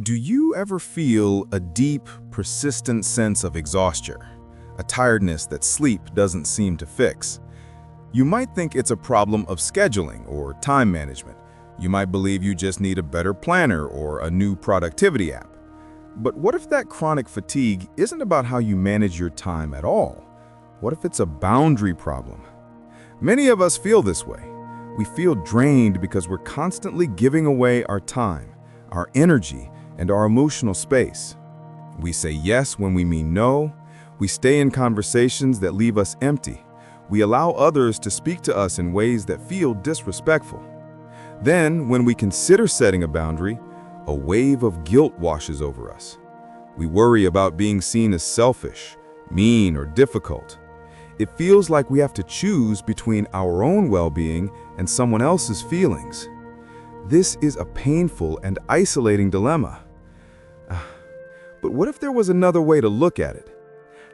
Do you ever feel a deep, persistent sense of exhaustion, a tiredness that sleep doesn't seem to fix? You might think it's a problem of scheduling or time management. You might believe you just need a better planner or a new productivity app. But what if that chronic fatigue isn't about how you manage your time at all? What if it's a boundary problem? Many of us feel this way. We feel drained because we're constantly giving away our time, our energy, and our emotional space. We say yes when we mean no. We stay in conversations that leave us empty. We allow others to speak to us in ways that feel disrespectful. Then, when we consider setting a boundary, a wave of guilt washes over us. We worry about being seen as selfish, mean, or difficult. It feels like we have to choose between our own well-being and someone else's feelings. This is a painful and isolating dilemma. But what if there was another way to look at it?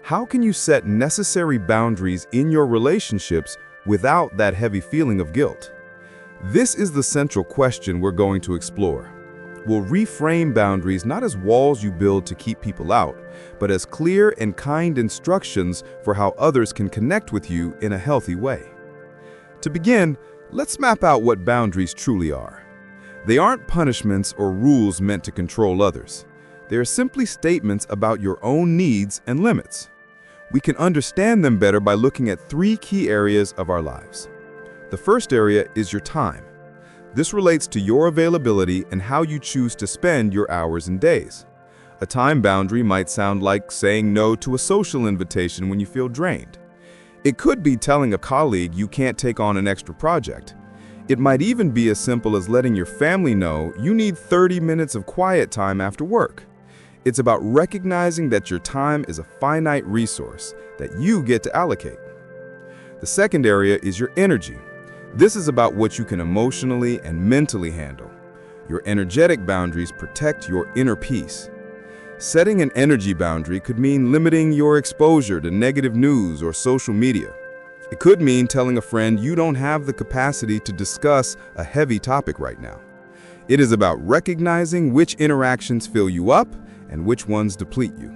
How can you set necessary boundaries in your relationships without that heavy feeling of guilt? This is the central question we're going to explore. We'll reframe boundaries not as walls you build to keep people out, but as clear and kind instructions for how others can connect with you in a healthy way. To begin, let's map out what boundaries truly are. They aren't punishments or rules meant to control others. They are simply statements about your own needs and limits. We can understand them better by looking at three key areas of our lives. The first area is your time. This relates to your availability and how you choose to spend your hours and days. A time boundary might sound like saying no to a social invitation when you feel drained. It could be telling a colleague you can't take on an extra project. It might even be as simple as letting your family know you need 30 minutes of quiet time after work. It's about recognizing that your time is a finite resource that you get to allocate. The second area is your energy. This is about what you can emotionally and mentally handle. Your energetic boundaries protect your inner peace. Setting an energy boundary could mean limiting your exposure to negative news or social media. It could mean telling a friend you don't have the capacity to discuss a heavy topic right now. It is about recognizing which interactions fill you up and which ones deplete you.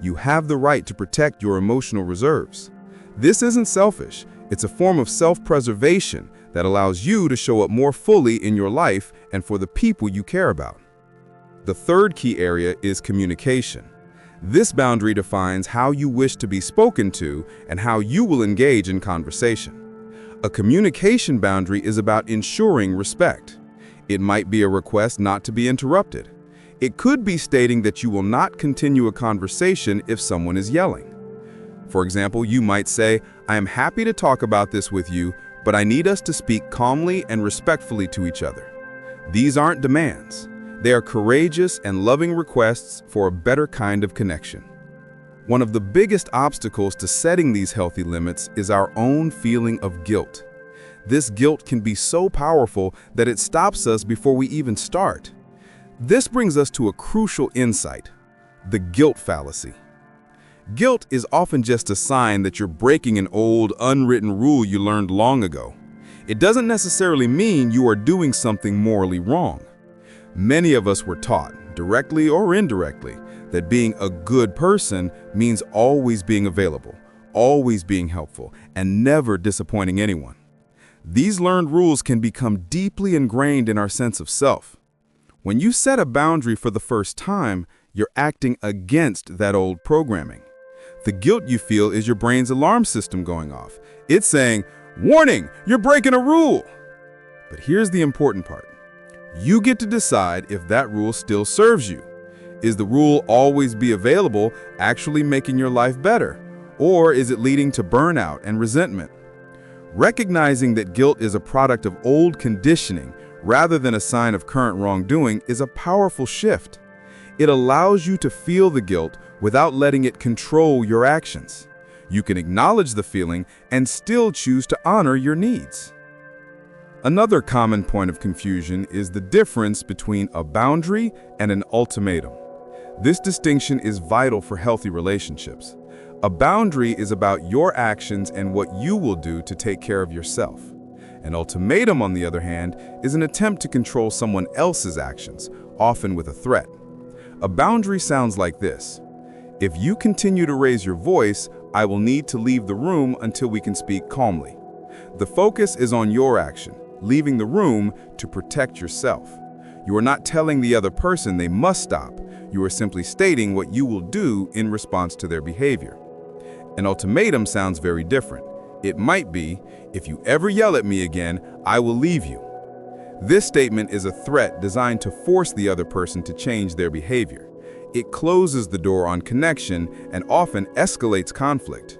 You have the right to protect your emotional reserves. This isn't selfish. It's a form of self-preservation that allows you to show up more fully in your life and for the people you care about. The third key area is communication. This boundary defines how you wish to be spoken to and how you will engage in conversation. A communication boundary is about ensuring respect. It might be a request not to be interrupted. It could be stating that you will not continue a conversation if someone is yelling. For example, you might say, "I am happy to talk about this with you, but I need us to speak calmly and respectfully to each other." These aren't demands. They are courageous and loving requests for a better kind of connection. One of the biggest obstacles to setting these healthy limits is our own feeling of guilt. This guilt can be so powerful that it stops us before we even start. This brings us to a crucial insight: the guilt fallacy. Guilt is often just a sign that you're breaking an old, unwritten rule you learned long ago. It doesn't necessarily mean you are doing something morally wrong. Many of us were taught, directly or indirectly, that being a good person means always being available, always being helpful, and never disappointing anyone. These learned rules can become deeply ingrained in our sense of self. When you set a boundary for the first time, you're acting against that old programming. The guilt you feel is your brain's alarm system going off. It's saying, "Warning, you're breaking a rule." But here's the important part. You get to decide if that rule still serves you. Is the rule "always be available" actually making your life better? Or is it leading to burnout and resentment? Recognizing that guilt is a product of old conditioning rather than a sign of current wrongdoing is a powerful shift. It allows you to feel the guilt without letting it control your actions. You can acknowledge the feeling and still choose to honor your needs. Another common point of confusion is the difference between a boundary and an ultimatum. This distinction is vital for healthy relationships. A boundary is about your actions and what you will do to take care of yourself. An ultimatum, on the other hand, is an attempt to control someone else's actions, often with a threat. A boundary sounds like this: if you continue to raise your voice, I will need to leave the room until we can speak calmly. The focus is on your action, leaving the room to protect yourself. You are not telling the other person they must stop. You are simply stating what you will do in response to their behavior. An ultimatum sounds very different. It might be, if you ever yell at me again, I will leave you. This statement is a threat designed to force the other person to change their behavior. It closes the door on connection and often escalates conflict.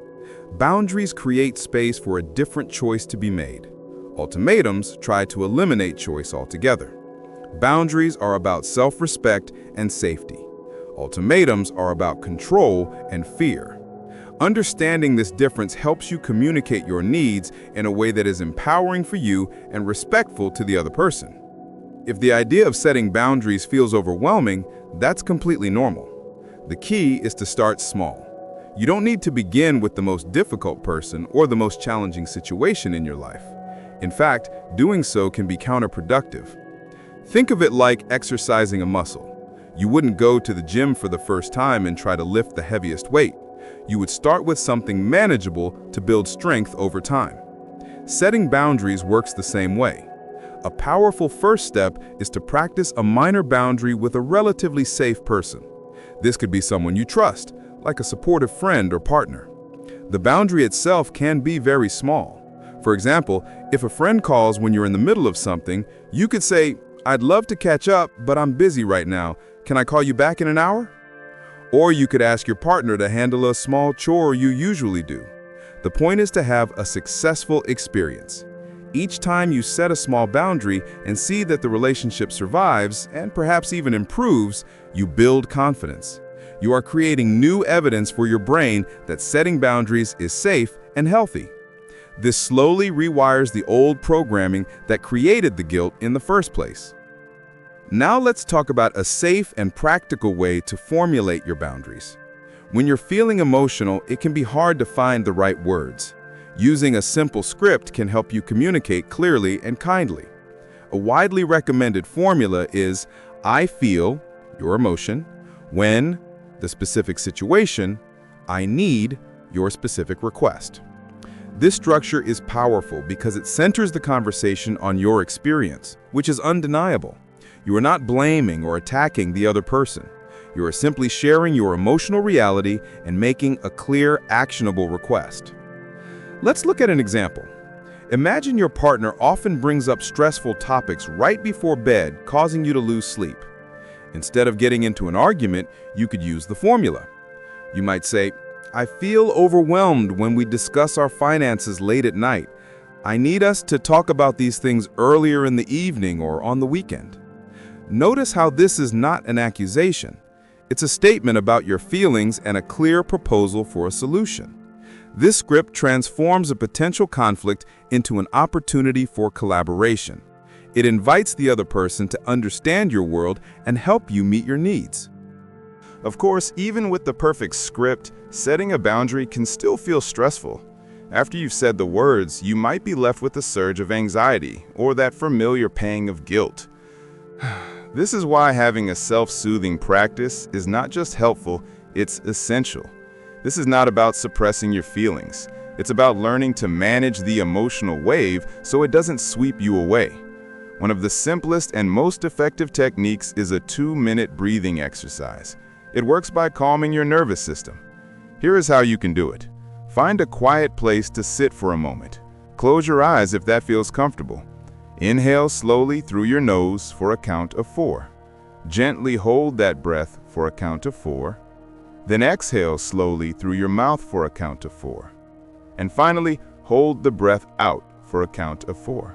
Boundaries create space for a different choice to be made. Ultimatums try to eliminate choice altogether. Boundaries are about self-respect and safety. Ultimatums are about control and fear. Understanding this difference helps you communicate your needs in a way that is empowering for you and respectful to the other person. If the idea of setting boundaries feels overwhelming, that's completely normal. The key is to start small. You don't need to begin with the most difficult person or the most challenging situation in your life. In fact, doing so can be counterproductive. Think of it like exercising a muscle. You wouldn't go to the gym for the first time and try to lift the heaviest weight. You would start with something manageable to build strength over time. Setting boundaries works the same way. A powerful first step is to practice a minor boundary with a relatively safe person. This could be someone you trust, like a supportive friend or partner. The boundary itself can be very small. For example, if a friend calls when you're in the middle of something, you could say, I'd love to catch up, but I'm busy right now. Can I call you back in an hour? Or you could ask your partner to handle a small chore you usually do. The point is to have a successful experience. Each time you set a small boundary and see that the relationship survives and perhaps even improves, you build confidence. You are creating new evidence for your brain that setting boundaries is safe and healthy. This slowly rewires the old programming that created the guilt in the first place. Now let's talk about a safe and practical way to formulate your boundaries. When you're feeling emotional, it can be hard to find the right words. Using a simple script can help you communicate clearly and kindly. A widely recommended formula is, I feel, your emotion, when, the specific situation, I need, your specific request. This structure is powerful because it centers the conversation on your experience, which is undeniable. You are not blaming or attacking the other person. You are simply sharing your emotional reality and making a clear, actionable request. Let's look at an example. Imagine your partner often brings up stressful topics right before bed, causing you to lose sleep. Instead of getting into an argument, you could use the formula. You might say, I feel overwhelmed when we discuss our finances late at night. I need us to talk about these things earlier in the evening or on the weekend. Notice how this is not an accusation. It's a statement about your feelings and a clear proposal for a solution. This script transforms a potential conflict into an opportunity for collaboration. It invites the other person to understand your world and help you meet your needs. Of course, even with the perfect script, setting a boundary can still feel stressful. After you've said the words, you might be left with a surge of anxiety or that familiar pang of guilt. This is why having a self-soothing practice is not just helpful, it's essential. This is not about suppressing your feelings. It's about learning to manage the emotional wave so it doesn't sweep you away. One of the simplest and most effective techniques is a 2-minute breathing exercise. It works by calming your nervous system. Here is how you can do it. Find a quiet place to sit for a moment. Close your eyes if that feels comfortable. Inhale slowly through your nose for a count of 4. Gently hold that breath for a count of 4. Then exhale slowly through your mouth for a count of 4. And finally, hold the breath out for a count of 4.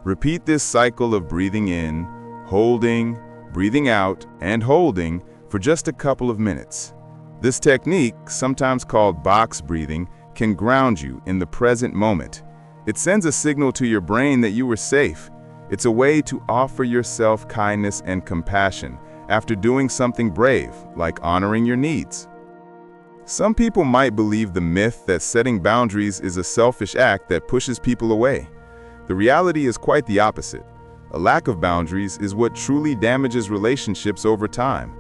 Repeat this cycle of breathing in, holding, breathing out, and holding for just a couple of minutes. This technique, sometimes called box breathing, can ground you in the present moment. It sends a signal to your brain that you were safe. It's a way to offer yourself kindness and compassion after doing something brave, like honoring your needs. Some people might believe the myth that setting boundaries is a selfish act that pushes people away. The reality is quite the opposite. A lack of boundaries is what truly damages relationships over time.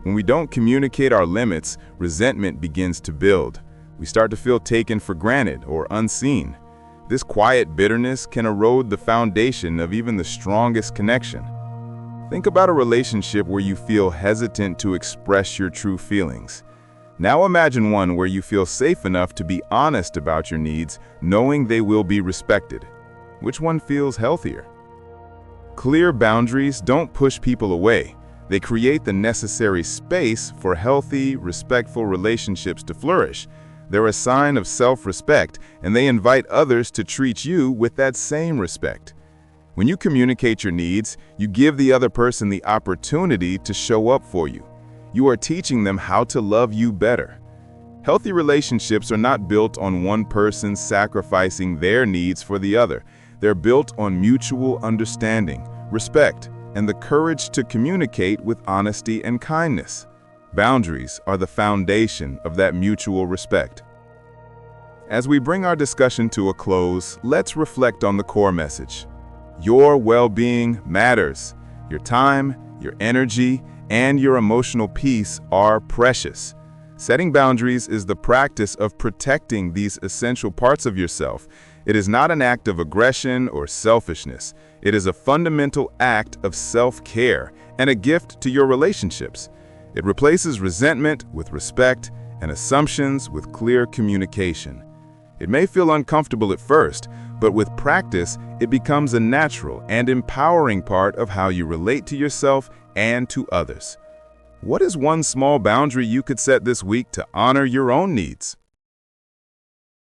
When we don't communicate our limits, resentment begins to build. We start to feel taken for granted or unseen. This quiet bitterness can erode the foundation of even the strongest connection. Think about a relationship where you feel hesitant to express your true feelings. Now imagine one where you feel safe enough to be honest about your needs, knowing they will be respected. Which one feels healthier? Clear boundaries don't push people away. They create the necessary space for healthy, respectful relationships to flourish. They're a sign of self-respect, and they invite others to treat you with that same respect. When you communicate your needs, you give the other person the opportunity to show up for you. You are teaching them how to love you better. Healthy relationships are not built on one person sacrificing their needs for the other. They're built on mutual understanding, respect, and the courage to communicate with honesty and kindness. Boundaries are the foundation of that mutual respect. As we bring our discussion to a close, let's reflect on the core message. Your well-being matters. Your time, your energy, and your emotional peace are precious. Setting boundaries is the practice of protecting these essential parts of yourself. It is not an act of aggression or selfishness. It is a fundamental act of self-care and a gift to your relationships. It replaces resentment with respect and assumptions with clear communication. It may feel uncomfortable at first, but with practice, it becomes a natural and empowering part of how you relate to yourself and to others. What is one small boundary you could set this week to honor your own needs?